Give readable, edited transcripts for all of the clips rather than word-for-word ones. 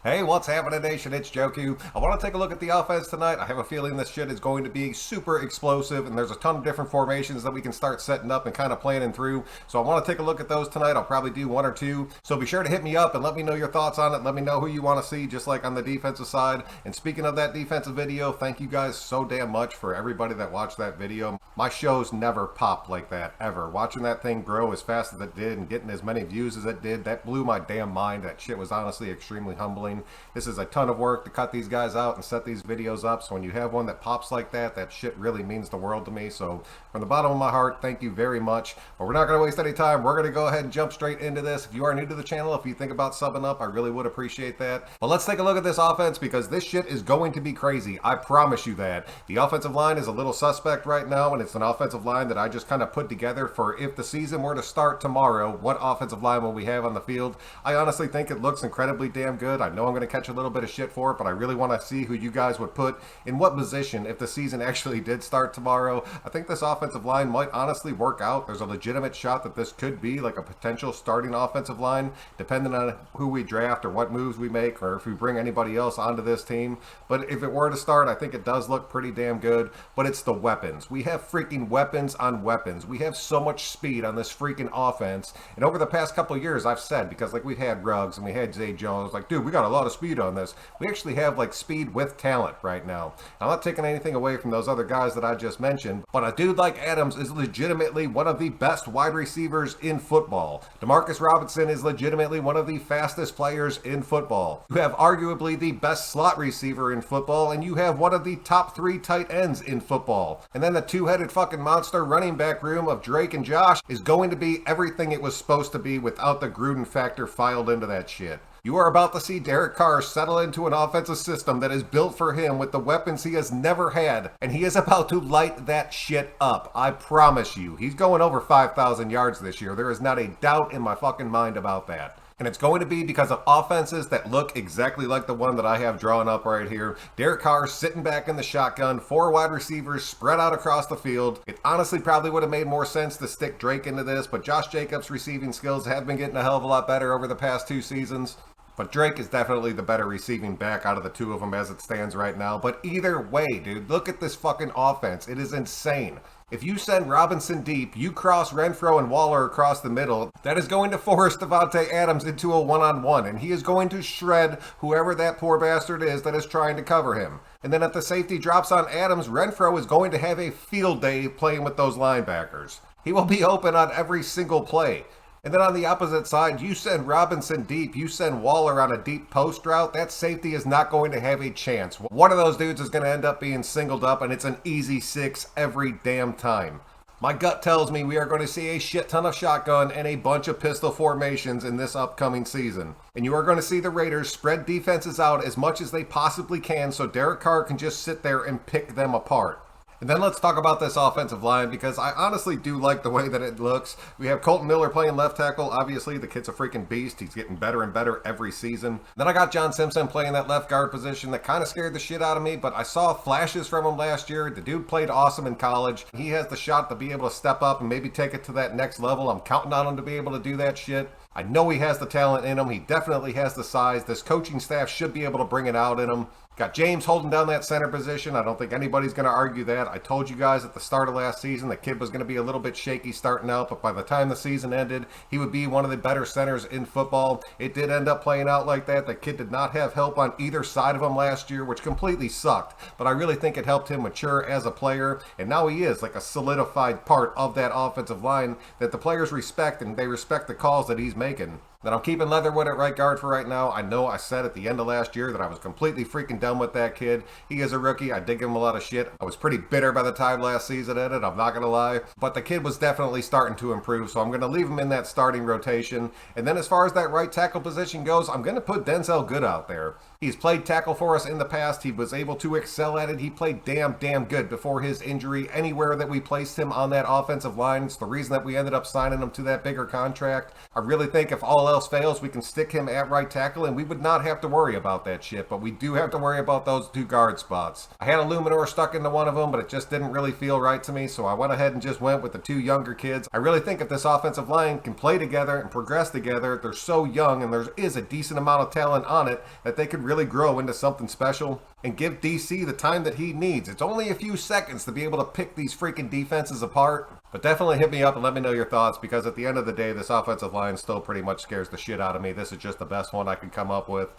Hey, what's happening, Nation? It's Joku. I want to take a look at the offense tonight. I have a feeling this shit is going to be super explosive, and there's a ton of different formations that we can start setting up and kind of planning through. So I want to take a look at those tonight. I'll probably do one or two. So be sure to hit me up and let me know your thoughts on it. Let me know who you want to see, just like on the defensive side. And speaking of that defensive video, thank you guys so damn much for everybody that watched that video. My shows never popped like that, ever. Watching that thing grow as fast as it did and getting as many views as it did, that blew my damn mind. That shit was honestly extremely humbling. This is a ton of work to cut these guys out and set these videos up, so when you have one that pops like that, that shit really means the world to me. So from the bottom of my heart, thank you very much. But we're not going to waste any time. We're going to go ahead and jump straight into this. If you are new to the channel, if you think about subbing up, I really would appreciate that. But let's take a look at this offense, because this shit is going to be crazy. I promise you that. The offensive line is a little suspect right now, and it's an offensive line that I just kind of put together for if the season were to start tomorrow, what offensive line will we have on the field? I honestly think it looks incredibly damn good. I know I'm going to catch a little bit of shit for it, but I really want to see who you guys would put in what position if the season actually did start tomorrow. I think this offensive line might honestly work out. There's a legitimate shot that this could be like a potential starting offensive line, depending on who we draft or what moves we make, or if we bring anybody else onto this team. But if it were to start, I think it does look pretty damn good. But it's the weapons. We have freaking weapons on weapons. We have so much speed on this freaking offense. And over the past couple of years, I've said, because like we've had Ruggs and we had Zay Jones, like, dude, we got a lot of speed on this. We actually have like speed with talent right now. I'm not taking anything away from those other guys that I just mentioned, but a dude like Adams is legitimately one of the best wide receivers in football. Demarcus Robinson is legitimately one of the fastest players in football. You have arguably the best slot receiver in football, and you have one of the top 3 tight ends in football. And then the two-headed fucking monster running back room of Drake and Josh is going to be everything it was supposed to be without the Gruden factor filed into that shit. You are about to see Derek Carr settle into an offensive system that is built for him with the weapons he has never had, and he is about to light that shit up. I promise you. He's going over 5,000 yards this year. There is not a doubt in my fucking mind about that. And it's going to be because of offenses that look exactly like the one that I have drawn up right here. Derek Carr sitting back in the shotgun, 4 wide receivers spread out across the field. It honestly probably would have made more sense to stick Drake into this, but Josh Jacobs' receiving skills have been getting a hell of a lot better over the past 2 seasons. But Drake is definitely the better receiving back out of the 2 of them as it stands right now. But either way, dude, look at this fucking offense. It is insane. If you send Robinson deep, you cross Renfro and Waller across the middle, that is going to force Devontae Adams into a one-on-one, and he is going to shred whoever that poor bastard is that is trying to cover him. And then if the safety drops on Adams, Renfro is going to have a field day playing with those linebackers. He will be open on every single play. And then on the opposite side, you send Robinson deep, you send Waller on a deep post route, that safety is not going to have a chance. One of those dudes is going to end up being singled up, and it's an easy 6 every damn time. My gut tells me we are going to see a shit ton of shotgun and a bunch of pistol formations in this upcoming season. And you are going to see the Raiders spread defenses out as much as they possibly can so Derek Carr can just sit there and pick them apart. And then let's talk about this offensive line, because I honestly do like the way that it looks. We have Colton Miller playing left tackle. Obviously, the kid's a freaking beast. He's getting better and better every season. Then I got John Simpson playing that left guard position that kind of scared the shit out of me, but I saw flashes from him last year. The dude played awesome in college. He has the shot to be able to step up and maybe take it to that next level. I'm counting on him to be able to do that shit. I know he has the talent in him. He definitely has the size. This coaching staff should be able to bring it out in him. Got James holding down that center position. I don't think anybody's going to argue that. I told you guys at the start of last season the kid was going to be a little bit shaky starting out, but by the time the season ended, he would be one of the better centers in football. It did end up playing out like that. The kid did not have help on either side of him last year, which completely sucked, but I really think it helped him mature as a player, and now he is like a solidified part of that offensive line that the players respect, and they respect the calls that he's making. Then I'm keeping Leatherwood at right guard for right now. I know I said at the end of last year that I was completely freaking done with that kid. He is a rookie. I did give him a lot of shit. I was pretty bitter by the time last season ended, I'm not going to lie. But the kid was definitely starting to improve, so I'm going to leave him in that starting rotation. And then as far as that right tackle position goes, I'm going to put Denzel Good out there. He's played tackle for us in the past. He was able to excel at it. He played damn good before his injury. Anywhere that we placed him on that offensive line, it's the reason that we ended up signing him to that bigger contract. I really think if all else fails, we can stick him at right tackle and we would not have to worry about that shit. But we do have to worry about those 2 guard spots. I had a Luminor stuck into one of them, but it just didn't really feel right to me. So I went ahead and just went with the 2 younger kids. I really think if this offensive line can play together and progress together, they're so young and there is a decent amount of talent on it that they could really grow into something special and give DC the time that he needs. It's only a few seconds to be able to pick these freaking defenses apart. But definitely hit me up and let me know your thoughts, because at the end of the day, this offensive line still pretty much scares the shit out of me. This is just the best one I could come up with.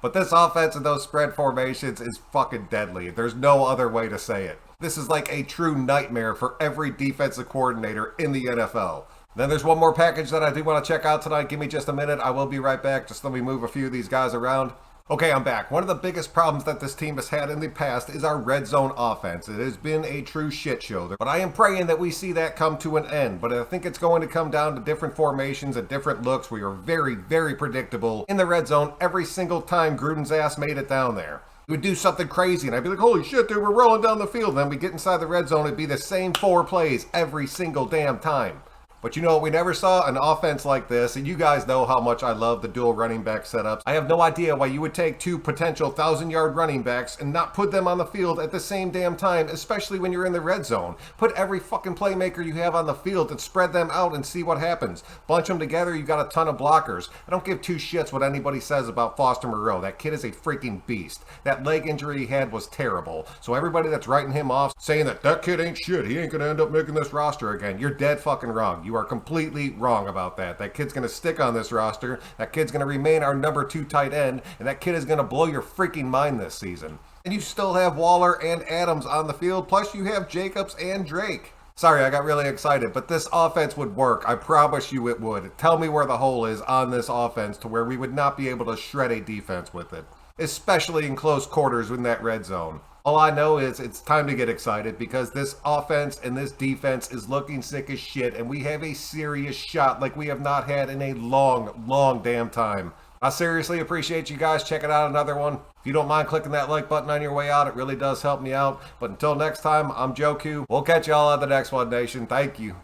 But this offense and those spread formations is fucking deadly. There's no other way to say it. This is like a true nightmare for every defensive coordinator in the NFL. Then there's one more package that I do want to check out tonight. Give me just a minute. I will be right back. Just let me move a few of these guys around. Okay, I'm back. One of the biggest problems that this team has had in the past is our red zone offense. It has been a true shit show. But I am praying that we see that come to an end. But I think it's going to come down to different formations and different looks. We are very, very predictable in the red zone every single time Gruden's ass made it down there. He would do something crazy and I'd be like, holy shit, dude, we're rolling down the field. And then we get inside the red zone, it'd be the same 4 plays every single damn time. But you know, we never saw an offense like this, and you guys know how much I love the dual running back setups. I have no idea why you would take 2 potential 1,000-yard running backs and not put them on the field at the same damn time, especially when you're in the red zone. Put every fucking playmaker you have on the field and spread them out and see what happens. Bunch them together, you got a ton of blockers. I don't give 2 shits what anybody says about Foster Moreau. That kid is a freaking beast. That leg injury he had was terrible. So everybody that's writing him off, saying that kid ain't shit, he ain't gonna end up making this roster again, you're dead fucking wrong. You are completely wrong about that. That kid's going to stick on this roster. That kid's going to remain our number 2 tight end, and that kid is going to blow your freaking mind this season. And you still have Waller and Adams on the field, plus you have Jacobs and Drake. Sorry, I got really excited, but this offense would work. I promise you it would. Tell me where the hole is on this offense to where we would not be able to shred a defense with it, especially in close quarters in that red zone. All I know is it's time to get excited, because this offense and this defense is looking sick as shit, and we have a serious shot like we have not had in a long, long damn time. I seriously appreciate you guys checking out another one. If you don't mind clicking that like button on your way out, it really does help me out. But until next time, I'm Joe Q. We'll catch y'all on the next one, Nation. Thank you.